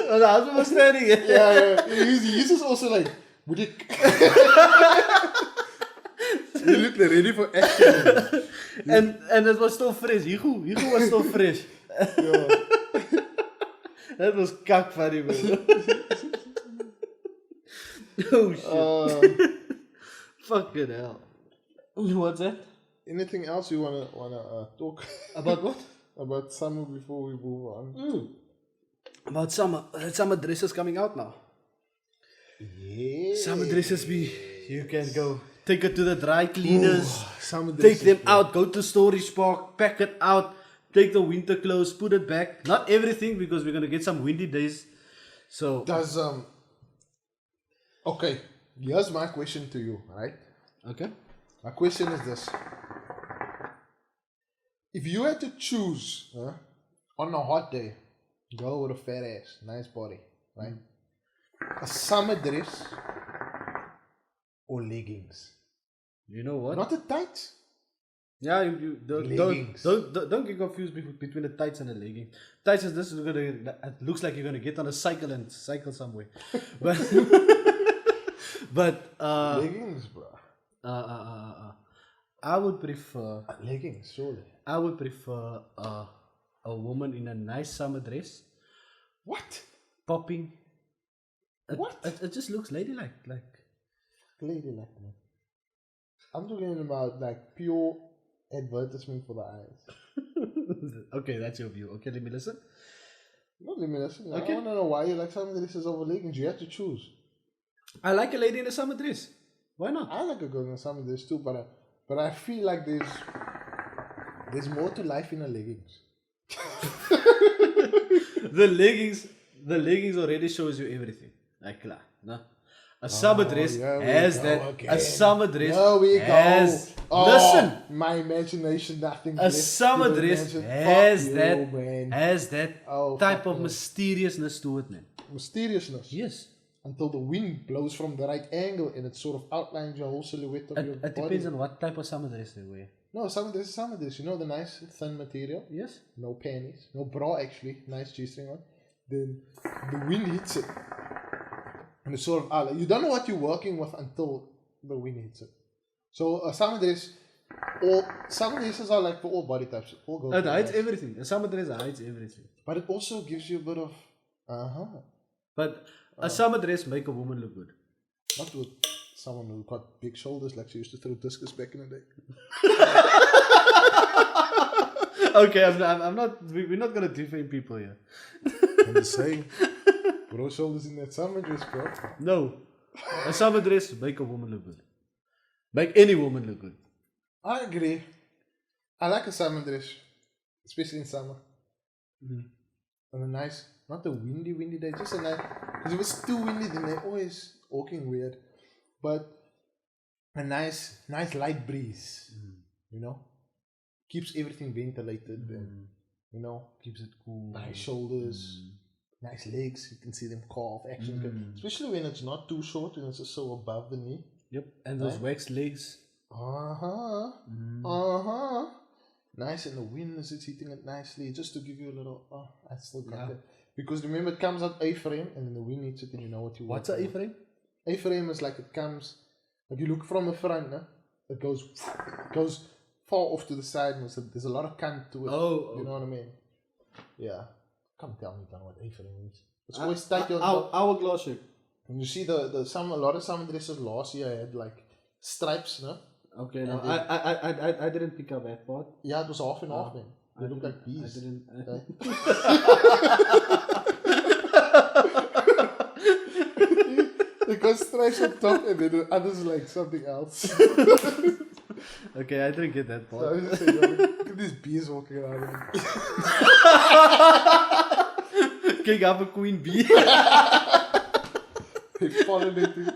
Speaker 2: The husband was standing here.
Speaker 1: Yeah. He's just also like, would it? You look ready for action.
Speaker 2: And it was still fresh. Yicho was still fresh.
Speaker 1: Yeah.
Speaker 2: That was kak funny, man. Oh shit. Fucking hell. What's that?
Speaker 1: Anything else you wanna talk
Speaker 2: About what?
Speaker 1: about summer before we move on?
Speaker 2: About summer. Summer dresses coming out now.
Speaker 1: Yeah.
Speaker 2: Summer dresses you can go take it to the dry cleaners.
Speaker 1: Summer
Speaker 2: Take
Speaker 1: dresses,
Speaker 2: them
Speaker 1: bro.
Speaker 2: out, go to storage park, pack it out, take the winter clothes, put it back. Not everything, because we're gonna get some windy days. So
Speaker 1: Does okay, here's my question to you, right?
Speaker 2: okay.
Speaker 1: My question is this. If you had to choose on a hot day, girl with a fat ass, nice body, right? A summer dress or leggings?
Speaker 2: You know what?
Speaker 1: Not the tights.
Speaker 2: Yeah, you don't get confused between the tights and the leggings. Tights is this. It looks like you're gonna get on a cycle and cycle somewhere, but
Speaker 1: Leggings, bro.
Speaker 2: I would prefer.
Speaker 1: Leggings, surely.
Speaker 2: I would prefer a woman in a nice summer dress,
Speaker 1: What?
Speaker 2: popping.
Speaker 1: What?
Speaker 2: It just looks ladylike, like.
Speaker 1: Ladylike, man. I'm talking about like pure advertisement for the eyes.
Speaker 2: Okay, that's your view. Okay, let me listen.
Speaker 1: Not let me listen.
Speaker 2: Okay.
Speaker 1: I want to know why you like summer dresses over leggings. You have to choose.
Speaker 2: I like a lady in a summer dress. Why not?
Speaker 1: I like a girl in a summer dress too, but I feel like there's more to life in a leggings.
Speaker 2: The leggings already shows you everything. Like, no. A summer dress has that.
Speaker 1: again.
Speaker 2: A summer dress
Speaker 1: There we
Speaker 2: has.
Speaker 1: go.
Speaker 2: Listen.
Speaker 1: My imagination, nothing.
Speaker 2: A summer dress has that type of mysteriousness to it, man.
Speaker 1: Mysteriousness.
Speaker 2: Yes.
Speaker 1: Until the wind blows from the right angle and it sort of outlines your whole silhouette of your
Speaker 2: It
Speaker 1: body.
Speaker 2: depends on what type of summer dress they wear.
Speaker 1: No, summer dress is summer dress. You know the nice thin material?
Speaker 2: Yes.
Speaker 1: No panties. No bra actually. Nice G-string on. Then the wind hits it. And it's sort of, you don't know what you're working with until the wind hits it. So a summer dress, summer dresses are like for all body types. All girls.
Speaker 2: It hides everything. A summer dress hides everything.
Speaker 1: But it also gives you a bit of,
Speaker 2: But a summer dress make a woman look good.
Speaker 1: Not with someone who got big shoulders like she used to throw discus back in the day.
Speaker 2: Okay, I'm not. We're not gonna defame people here.
Speaker 1: I'm just saying. Bro, shoulders in that summer dress, bro.
Speaker 2: No. A summer dress make a woman look good. Make any woman look good.
Speaker 1: I agree. I like a summer dress, especially in summer. On a nice, not a windy day, just a nice. Because if it's too windy, then they're always walking weird. But a nice light breeze, you know, keeps everything ventilated and, you know,
Speaker 2: Keeps it cool.
Speaker 1: nice shoulders, nice legs. You can see them calf action, especially when it's not too short and it's just so above the knee.
Speaker 2: Yep. And those waxed legs.
Speaker 1: Nice, and the wind is hitting it nicely, just to give you a little. I still got that because remember it comes out A-frame and then the wind hits it and you know what you want.
Speaker 2: What's an A-frame?
Speaker 1: A-frame is like it comes. If you look from the front, it goes far off to the side. And there's a lot of cant to it. You know what I mean? Yeah. Come tell me what A-frame is. It's always tight on top.
Speaker 2: Hourglass shape.
Speaker 1: And you see a lot of summer dresses last year had like stripes, no?
Speaker 2: Okay, no, I didn't pick up that part.
Speaker 1: Yeah, it was half and half, man. They look like bees.
Speaker 2: I didn't.
Speaker 1: They got stripes on top and then the others like something else.
Speaker 2: Okay, I didn't get that part.
Speaker 1: So I was just saying, look at these bees walking around.
Speaker 2: King have a queen bee.
Speaker 1: They pollinating.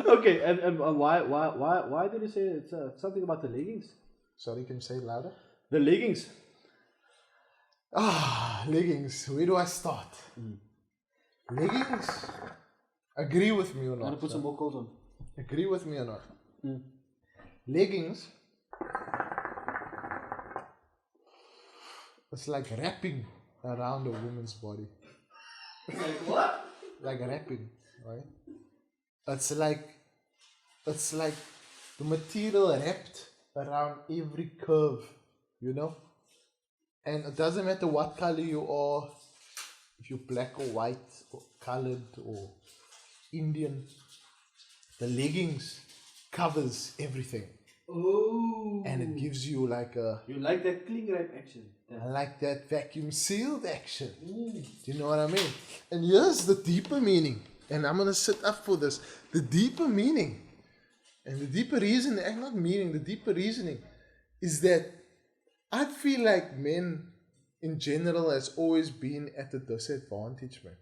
Speaker 2: Okay, and why did you say it's something about the leggings?
Speaker 1: Sorry, can you say it louder?
Speaker 2: The leggings.
Speaker 1: Leggings. Where do I start? Leggings. Agree with me or
Speaker 2: I'm
Speaker 1: not?
Speaker 2: gonna put some more clothes on.
Speaker 1: Agree with me or not? Leggings. It's like wrapping around a woman's body.
Speaker 2: Like what?
Speaker 1: Like wrapping, right? It's like the material wrapped around every curve, you know? And it doesn't matter what color you are, if you're black or white or colored or Indian, the leggings covers everything.
Speaker 2: Oh.
Speaker 1: And it gives you like a...
Speaker 2: You like that cling wrap action?
Speaker 1: I like that vacuum sealed action. Do you know what I mean? And here's the deeper meaning. And I'm going to sit up for this. The deeper meaning. And the deeper reason, not meaning, the deeper reasoning is that I feel like men in general has always been at a disadvantage, man.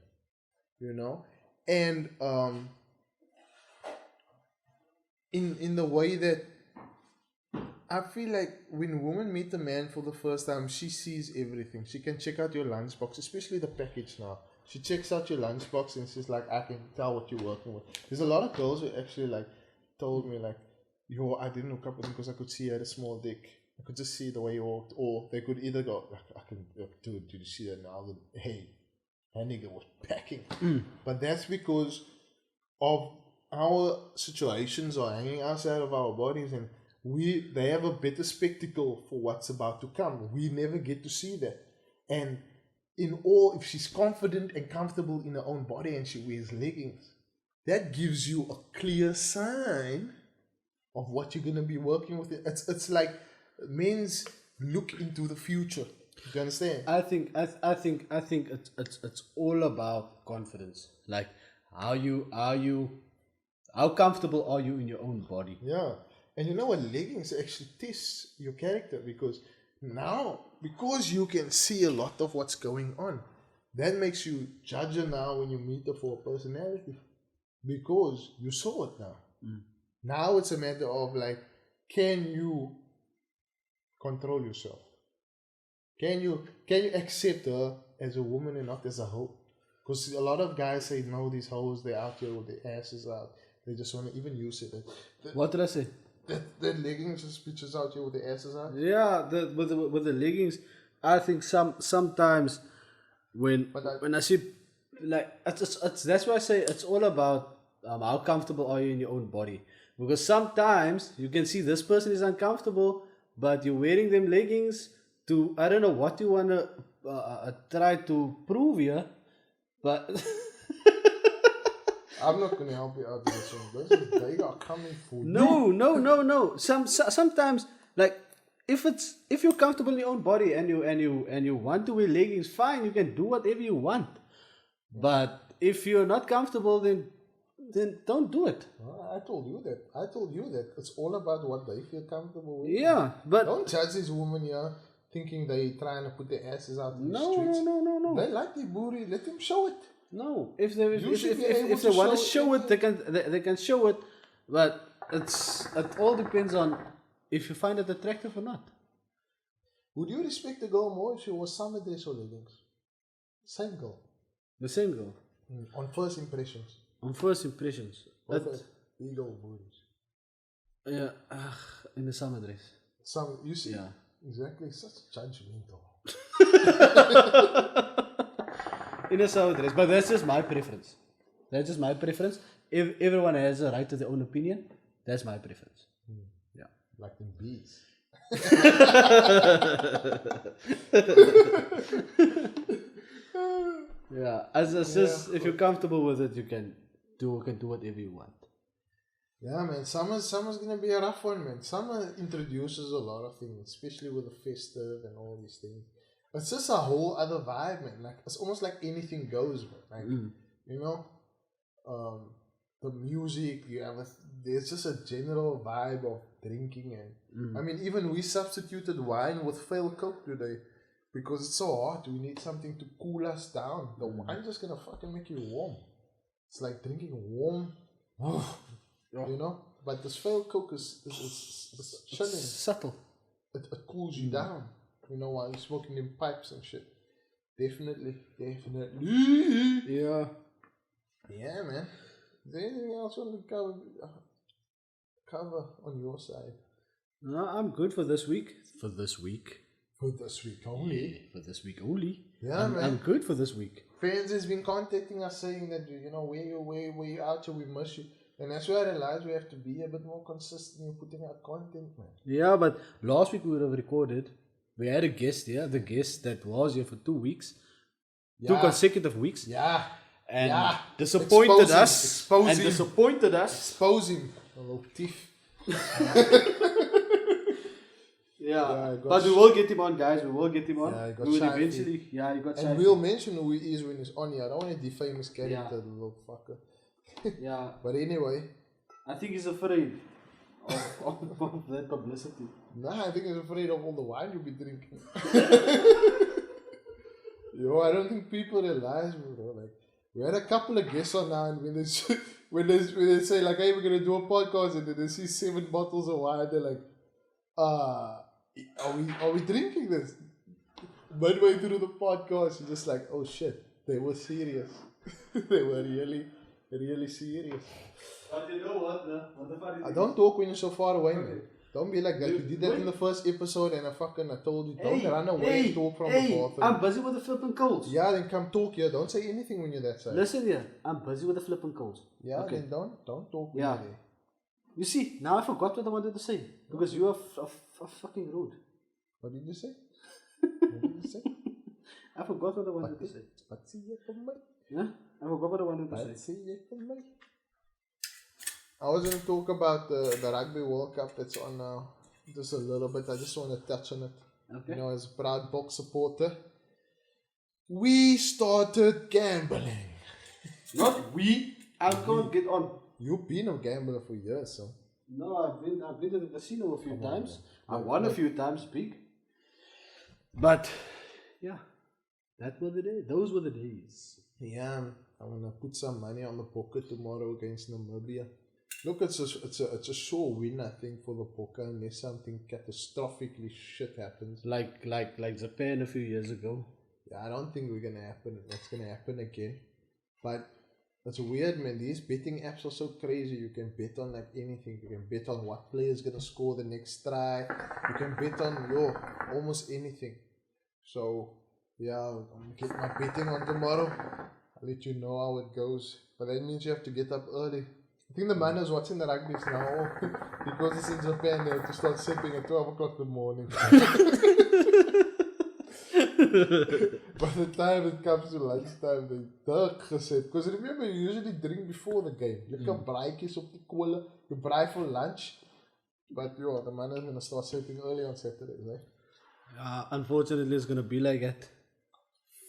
Speaker 1: You know? And in the way that I feel like when women meet a man for the first time, she sees everything. She can check out your lunchbox, especially the package now. She checks out your lunchbox and she's like, I can tell what you're working with. There's a lot of girls who actually like told me like, yo, I didn't hook up with him because I could see he had a small dick. I could just see the way he walked. Or they could either go, I can, dude, did you see that now? Hey, that nigga was packing. But that's because of our situations are hanging outside of our bodies and they have a better spectacle for what's about to come. We never get to see that. And if she's confident and comfortable in her own body and she wears leggings, that gives you a clear sign of what you're going to be working with. It's like men's look into the future. Do you understand?
Speaker 2: I think it's all about confidence. Like how comfortable are you in your own body?
Speaker 1: Yeah. And you know what, leggings actually tests your character because you can see a lot of what's going on, that makes you judge her now when you meet her for a personality because you saw it now. Now it's a matter of like, can you control yourself? Can you accept her as a woman and not as a hoe? Because a lot of guys say, no, these hoes, they're out here with their asses out. They just want to even use it.
Speaker 2: What did I say?
Speaker 1: That leggings just bitches out here with the asses out.
Speaker 2: Yeah, with the leggings, I think sometimes when I see like it's that's why I say it's all about how comfortable are you in your own body, because sometimes you can see this person is uncomfortable, but you're wearing them leggings to I don't know what you want to try to prove here, but.
Speaker 1: I'm not going to help you out with this one. They are coming for you.
Speaker 2: No. Sometimes, like, if you're comfortable in your own body and you want to wear leggings, fine, you can do whatever you want. But if you're not comfortable, then don't do it.
Speaker 1: I told you that. It's all about what they feel comfortable with.
Speaker 2: Yeah, but
Speaker 1: Don't judge these women here thinking they trying to put their asses out in the
Speaker 2: no,
Speaker 1: streets.
Speaker 2: no.
Speaker 1: They like their booty. Let them show it.
Speaker 2: No, if they
Speaker 1: to
Speaker 2: want to
Speaker 1: show
Speaker 2: show it, they can show it. But it all depends on if you find it attractive or not.
Speaker 1: Would you respect a girl more if she was summer dress or leggings? Same girl.
Speaker 2: The same girl.
Speaker 1: On first impressions.
Speaker 2: On first impressions.
Speaker 1: Big old booties.
Speaker 2: Yeah, in the summer dress.
Speaker 1: You see?
Speaker 2: Yeah.
Speaker 1: Exactly. Such judgmental.
Speaker 2: In a summer dress. But that's just my preference. If everyone has a right to their own opinion, that's my preference. Yeah.
Speaker 1: Like them bees.
Speaker 2: Yeah. If you're comfortable with it, you can do whatever you want.
Speaker 1: Yeah, man. Summer's gonna be a rough one, man. Summer introduces a lot of things, especially with the festive and all these things. It's just a whole other vibe, man. Like it's almost like anything goes, man. Like the music. There's just a general vibe of drinking, and I mean, even we substituted wine with fail Coke today because it's so hot. We need something to cool us down. The wine's just gonna fucking make you warm. It's like drinking warm. You know, but this fail Coke is chilling.
Speaker 2: Subtle.
Speaker 1: It cools you down. You know, while you're smoking them pipes and shit. Definitely.
Speaker 2: Yeah.
Speaker 1: Yeah, man. Is there anything else you want to cover on your side?
Speaker 2: No, I'm good for this week. For this week
Speaker 1: only.
Speaker 2: For this week only.
Speaker 1: Yeah, man.
Speaker 2: I'm good for this week.
Speaker 1: Friends has been contacting us saying that, you know, where you out here, we miss you. And that's where I realized we have to be a bit more consistent in putting out content, man.
Speaker 2: Yeah, but last week we would have recorded. We had a guest here, the guest that was here for 2 weeks.
Speaker 1: Yeah.
Speaker 2: 2 consecutive weeks.
Speaker 1: Yeah.
Speaker 2: And disappointed us.
Speaker 1: Expose him.
Speaker 2: Expose him.
Speaker 1: A little thief.
Speaker 2: Yeah, but we will get him on, guys. We will get him on.
Speaker 1: Yeah, he got
Speaker 2: we will
Speaker 1: shy
Speaker 2: eventually.
Speaker 1: feet.
Speaker 2: Yeah, he got shy
Speaker 1: And we'll mention who he is when he's on here. I don't want to defame his character, the little fucker.
Speaker 2: Yeah.
Speaker 1: But anyway.
Speaker 2: I think he's afraid of that publicity.
Speaker 1: Nah, I think he's afraid of all the wine you'll be drinking. Yo, I don't think people realize, bro. Like, we had a couple of guests on now, and when they say like, "Hey, we're gonna do a podcast," and then they see 7 bottles of wine, they're like, are we drinking this?" Midway through the podcast, you're just like, "Oh shit, they were serious. They were really serious."
Speaker 2: But you know what? What the fuck is it?
Speaker 1: Don't talk when you're so far away, man. Don't be like that. You did that in the first episode, and I told you, don't run away and talk from the bathroom.
Speaker 2: I'm busy with the flipping calls.
Speaker 1: Yeah, then come talk here. Don't say anything when you're that side.
Speaker 2: Listen here, I'm busy with the flipping calls.
Speaker 1: Yeah,
Speaker 2: okay.
Speaker 1: Then don't talk when
Speaker 2: yeah.
Speaker 1: you're there.
Speaker 2: You see, now I forgot what I wanted to say because you are fucking rude.
Speaker 1: What did you say? What did you say?
Speaker 2: I forgot what I wanted to say. Yeah, I forgot what I wanted to say.
Speaker 1: I was going to talk about the Rugby World Cup that's on now. Just a little bit. I just want to touch on it.
Speaker 2: Okay.
Speaker 1: You know, as a proud box supporter, we started gambling.
Speaker 2: Not we. I can't get on.
Speaker 1: You've been a gambler for years, so.
Speaker 2: No, I've been to the casino a few times. I won a few times, big. But yeah, those were the days.
Speaker 1: Yeah, I'm gonna put some money on the poker tomorrow against Namibia. Look, it's a sure win, I think, for the poker unless something catastrophically shit happens.
Speaker 2: Like Japan a few years ago.
Speaker 1: Yeah, I don't think that's gonna happen again. But it's weird, man. These betting apps are so crazy. You can bet on like anything. You can bet on what player is gonna score the next try. You can bet on almost anything. So yeah, I'm gonna get my betting on tomorrow. I'll let you know how it goes. But that means you have to get up early. I think the man is watching the rugby now because it's in Japan. They have to start sipping at 12 o'clock in the morning. By the time it comes to lunchtime, they dik gesit. Because remember, you usually drink before the game. You can braaitjies op die kolle. You braai for lunch. But the man is going to start sleeping early on Saturday, right?
Speaker 2: Unfortunately, it's going to be like that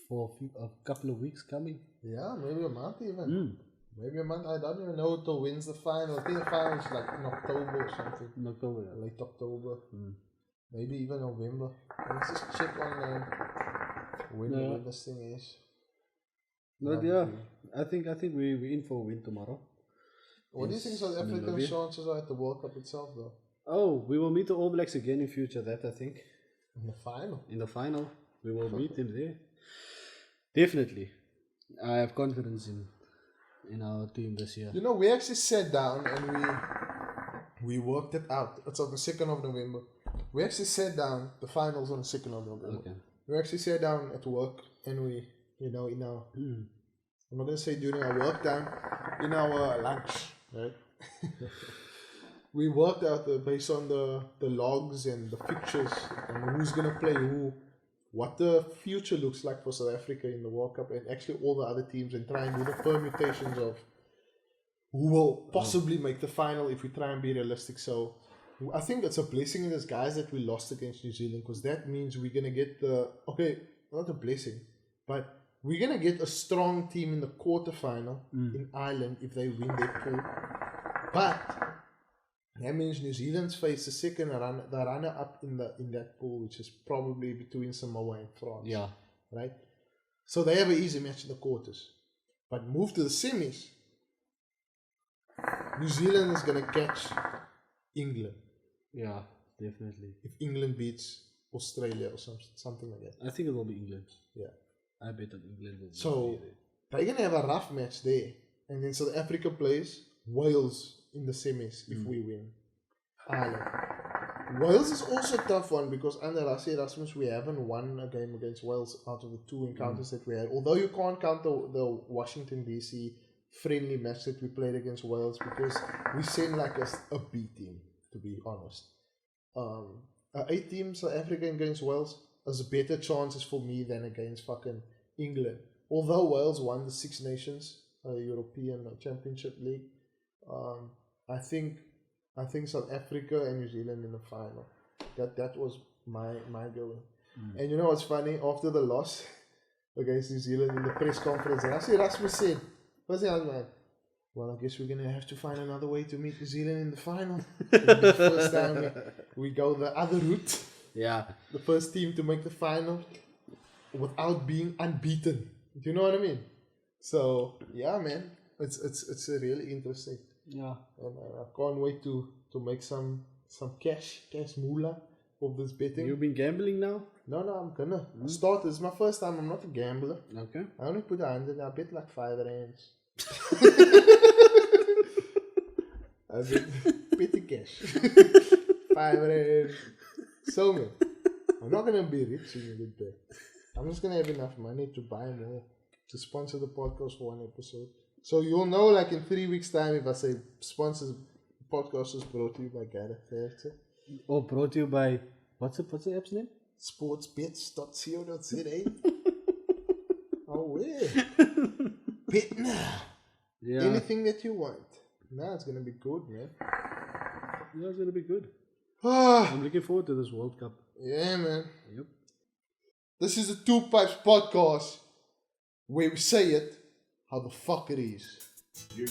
Speaker 2: for a couple of weeks coming.
Speaker 1: Yeah, maybe a month even. Maybe a month. I don't even know till when's the final. I think the final is like in October or something.
Speaker 2: In October, yeah.
Speaker 1: Late October. Maybe even November. Let's just check on when this thing is.
Speaker 2: But yeah, I think we're in for a win tomorrow.
Speaker 1: What do you think South Africa's chances are at the World Cup itself, though?
Speaker 2: Oh, we will meet the All Blacks again in future. That I think.
Speaker 1: In the final.
Speaker 2: In the final, we will meet them there. Definitely, I have confidence in our team this year.
Speaker 1: You know, we actually sat down and we worked it out. It's on the 2nd of November. We actually sat down. The finals on the 2nd of November.
Speaker 2: Okay.
Speaker 1: We actually sat down at work and we, in our, I'm not gonna say during our work time, in our lunch, right? We worked out based on the logs and the fixtures and who's gonna play who, what the future looks like for South Africa in the World Cup and actually all the other teams, and try and do the permutations of who will possibly make the final if we try and be realistic. So I think it's a blessing in disguise that we lost against New Zealand, because that means we're gonna get not a blessing, but we're gonna get a strong team in the quarterfinal in Ireland if they win their pool. But that means New Zealand's face the second runner up in that pool, which is probably between Samoa and France.
Speaker 2: Yeah.
Speaker 1: Right? So they have an easy match in the quarters. But move to the semis, New Zealand is gonna catch England.
Speaker 2: Yeah, definitely.
Speaker 1: If England beats Australia or something like that.
Speaker 2: I think it will be England.
Speaker 1: Yeah.
Speaker 2: I bet that England will
Speaker 1: So they're gonna have a rough match there. And then South Africa plays Wales in the semis if we win. Ireland. Wales is also a tough one because under Rassie Erasmus we haven't won a game against Wales out of the 2 encounters that we had. Although you can't count the Washington DC friendly match that we played against Wales, because we sent like a B team, to be honest. 8 teams South Africa against Wales has better chances for me than against fucking England. Although Wales won the Six Nations European Championship League, I think South Africa and New Zealand in the final. That was my going. And you know what's funny? After the loss against New Zealand in the press conference, Rasmus said, "What's the other man? Well, I guess we're gonna have to find another way to meet New Zealand in the final. The first time we go the other route.
Speaker 2: Yeah.
Speaker 1: The first team to make the final without being unbeaten. Do you know what I mean? So yeah, man, it's really interesting.
Speaker 2: Yeah.
Speaker 1: And I can't wait to make some cash moolah of this betting.
Speaker 2: You've been gambling now?
Speaker 1: No, I'm gonna start. This is my first time. I'm not a gambler.
Speaker 2: Okay.
Speaker 1: I only put 100. I bet like 5 rands. I bet the cash. 5 rands. So man, I'm not gonna be rich in a good day. I'm just gonna have enough money to buy more, to sponsor the podcast for 1 episode. So you'll know, like in 3 weeks' time, if I say sponsors podcast is brought to you by Gareth and Garth.
Speaker 2: Or brought to you by what's the app's name?
Speaker 1: Sportsbets.co.za. Oh yeah. Bet now.
Speaker 2: Yeah.
Speaker 1: Anything that you want. Nah, it's gonna be good, man.
Speaker 2: Yeah, it's gonna be good.
Speaker 1: Ah,
Speaker 2: I'm looking forward to this World Cup.
Speaker 1: yeah, man.
Speaker 2: Yep.
Speaker 1: This is the Two Pipes podcast where we say it how the fuck it is. Yeah.